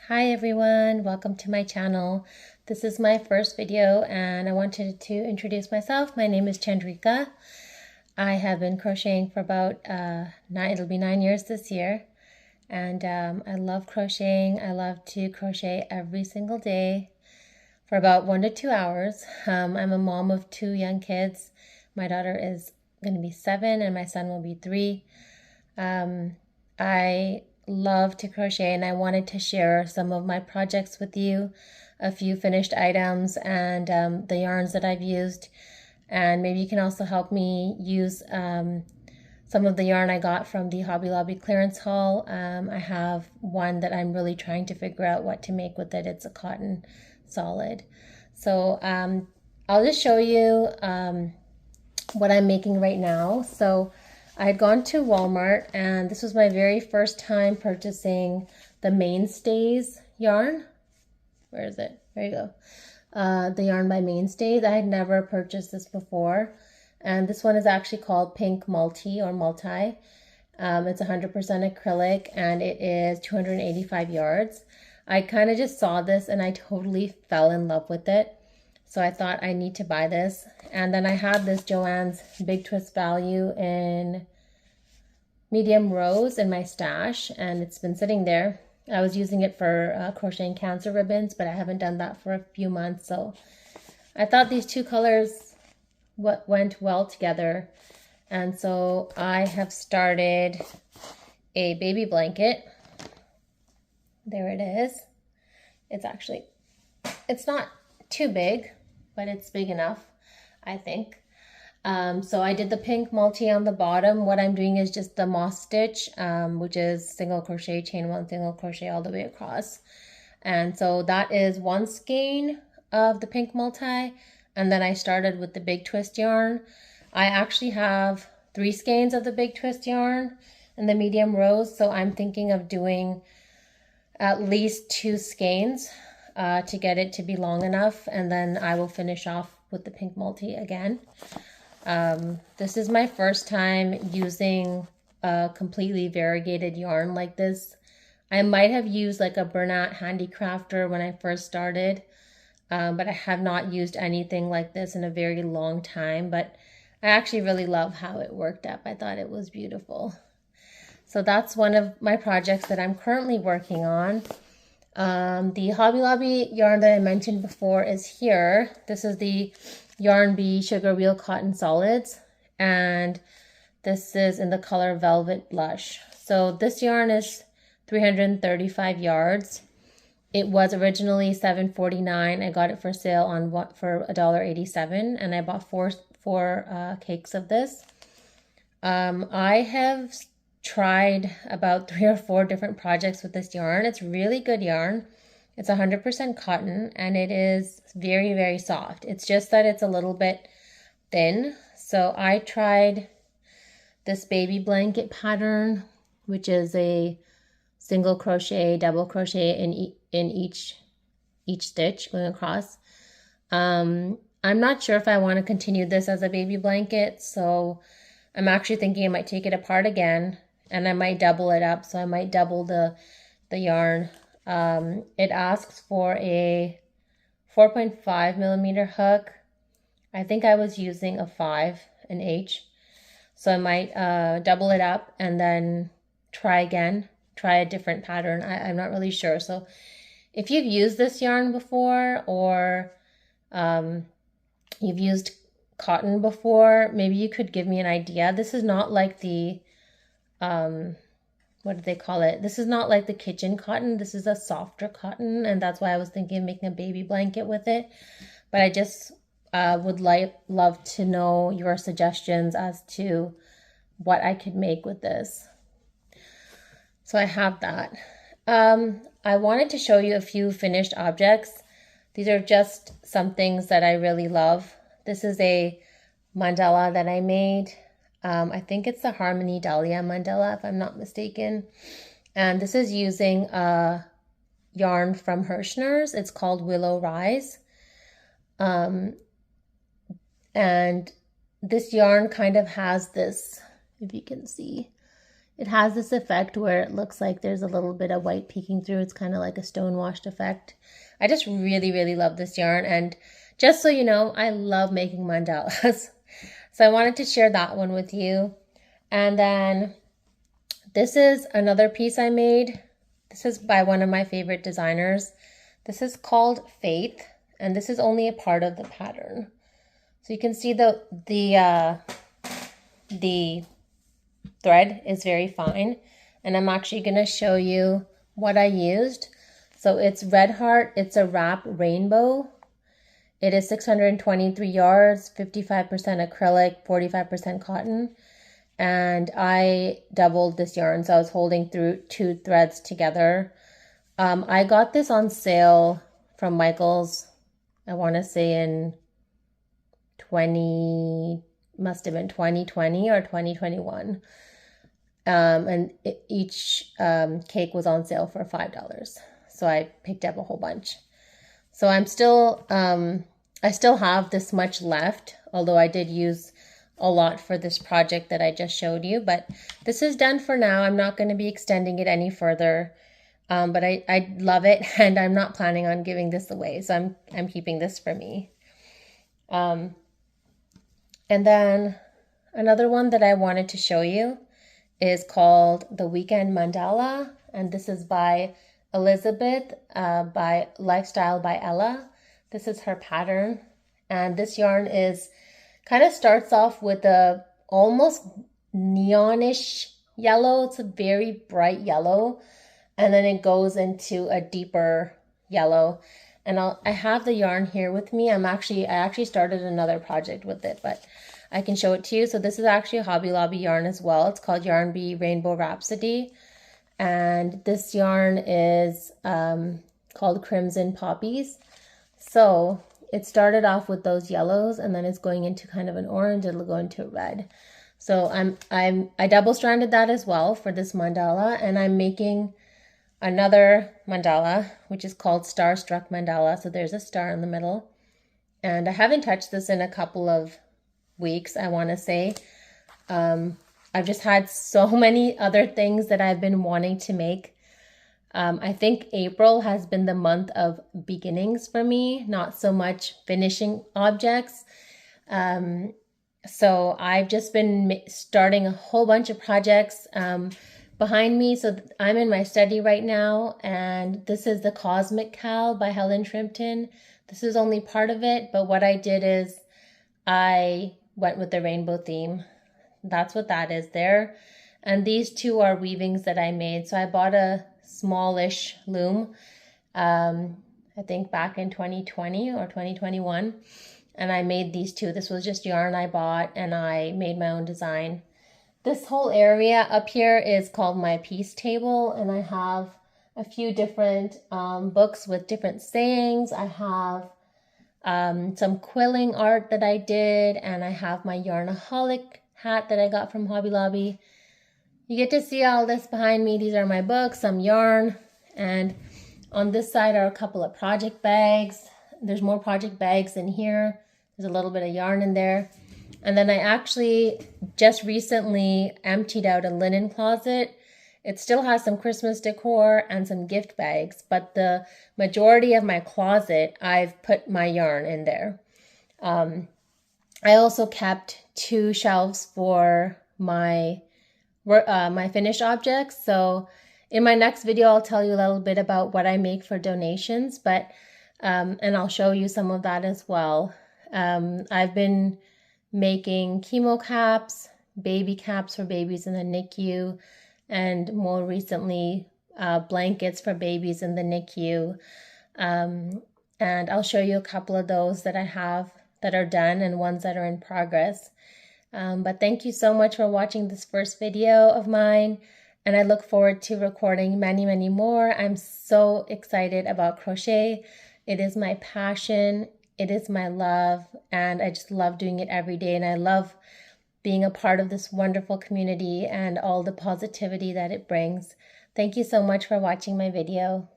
Hi everyone, welcome to my channel. This is my first video and I wanted to introduce myself. My name is Chandrika. I have been crocheting for about it'll be 9 years this year, and I love crocheting. I love to crochet every single day for about 1 to 2 hours. I'm a mom of 2 young kids. My daughter is going to be 7 and my son will be 3. I love to crochet and I wanted to share some of my projects with you, a few finished items and the yarns that I've used, and maybe you can also help me use some of the yarn I got from the Hobby Lobby clearance haul. I have one that I'm really trying to figure out what to make with it. It's a cotton solid. So I'll just show you what I'm making right now. So I had gone to Walmart and this was my very first time purchasing the Mainstays yarn. Where is it? There you go. The yarn by Mainstays. I had never purchased this before. And this one is actually called Pink Multi or Multi. It's 100% acrylic and it is 285 yards. I kind of just saw this and I totally fell in love with it. So I thought I need to buy this. And then I had this Joann's Big Twist Value in medium rose in my stash, and it's been sitting there. I was using it for crocheting cancer ribbons, but I haven't done that for a few months. So I thought these two colors went well together. And so I have started a baby blanket. There it is. It's not too big, but it's big enough, I think. So I did the pink multi on the bottom. What I'm doing is just the moss stitch, which is single crochet, chain 1, single crochet all the way across. And so that is 1 skein of the pink multi. And then I started with the big twist yarn. I actually have 3 skeins of the big twist yarn in the medium rose. So I'm thinking of doing at least 2 skeins to get it to be long enough, and then I will finish off with the pink multi again. This is my first time using a completely variegated yarn like this. I might have used like a Bernat Handicrafter when I first started, but I have not used anything like this in a very long time, but I actually really love how it worked up. I thought it was beautiful. So that's one of my projects that I'm currently working on. The Hobby Lobby yarn that I mentioned before is here. This is the Yarn Bee Sugar Wheel Cotton Solids, and this is in the color Velvet Blush. So this yarn is 335 yards. It was originally $7.49. I got it for sale for $1.87, and I bought four cakes of this. I have tried about 3 or 4 different projects with this yarn. It's really good yarn. It's 100% cotton and it is very, very soft. It's just that it's a little bit thin. So I tried this baby blanket pattern, which is a single crochet, double crochet in each stitch going across. I'm not sure if I want to continue this as a baby blanket, so I'm actually thinking I might take it apart again. And I might double it up, so I might double the yarn. It asks for a 4.5 millimeter hook. I think I was using a 5, an H. So I might double it up and then try a different pattern. I'm not really sure. So if you've used this yarn before, or you've used cotton before, maybe you could give me an idea. This is not like the what do they call it? This is not like the kitchen cotton. This is a softer cotton, and that's why I was thinking of making a baby blanket with it. But I just would love to know your suggestions as to what I could make with this. So I have that. I wanted to show you a few finished objects. These are just some things that I really love. This is a mandala that I made. I think it's the Harmony Dahlia mandala, if I'm not mistaken. And this is using a yarn from Hirschner's. It's called Willow Rise. And this yarn kind of has this, if you can see, It has this effect where it looks like there's a little bit of white peeking through. It's kind of like a stone-washed effect. I just really, really love this yarn. And just so you know, I love making mandalas. So I wanted to share that one with you. And then this is another piece I made. This is by one of my favorite designers. This is called Faith, and this is only a part of the pattern. So you can see the thread is very fine, and I'm actually going to show you what I used. So it's Red Heart. It's a wrap rainbow. It is 623 yards, 55% acrylic, 45% cotton. And I doubled this yarn, so I was holding through 2 threads together. I got this on sale from Michael's, I want to say in must have been 2020 or 2021. And each cake was on sale for $5. So I picked up a whole bunch. So I'm still, I still have this much left, although I did use a lot for this project that I just showed you, but this is done for now. I'm not going to be extending it any further, but I love it, and I'm not planning on giving this away, so I'm keeping this for me. And then another one that I wanted to show you is called The Weekend Mandala, and this is by Elizabeth, by Lifestyle by Ella. This is her pattern, and this yarn is kind of starts off with a almost neonish yellow. It's a very bright yellow, and then it goes into a deeper yellow. And I have the yarn here with me. I actually started another project with it, but I can show it to you. So this is actually a Hobby Lobby yarn as well. It's called Yarn Bee Rainbow Rhapsody, and this yarn is called Crimson Poppies. So it started off with those yellows, and then it's going into kind of an orange. It'll go into a red. So I double stranded that as well for this mandala, and I'm making another mandala, which is called Starstruck Mandala. So there's a star in the middle, and I haven't touched this in a couple of weeks, I want to say. I've just had so many other things that I've been wanting to make. I think April has been the month of beginnings for me, not so much finishing objects. So I've just been starting a whole bunch of projects behind me. So I'm in my study right now, and this is the Cosmic Cow by Helen Shrimpton. This is only part of it, but what I did is I went with the rainbow theme. That's what that is there. And these two are weavings that I made. So I bought a smallish loom, I think back in 2020 or 2021, and I made these two. This was just yarn I bought, and I made my own design. This whole area up here is called my piece table, and I have a few different books with different sayings. I have some quilling art that I did, and I have my Yarnaholic hat that I got from Hobby Lobby. You get to see all this behind me. These are my books, some yarn, and on this side are a couple of project bags. There's more project bags in here. There's a little bit of yarn in there. And then I actually just recently emptied out a linen closet. It still has some Christmas decor and some gift bags, but the majority of my closet, I've put my yarn in there. I also kept 2 shelves for my finished objects. So in my next video, I'll tell you a little bit about what I make for donations, but and I'll show you some of that as well. I've been making chemo caps, baby caps for babies in the NICU, and more recently blankets for babies in the NICU. And I'll show you a couple of those that I have that are done and ones that are in progress. But thank you so much for watching this first video of mine, and I look forward to recording many, many more. I'm so excited about crochet. It is my passion, it is my love, and I just love doing it every day, and I love being a part of this wonderful community and all the positivity that it brings. Thank you so much for watching my video.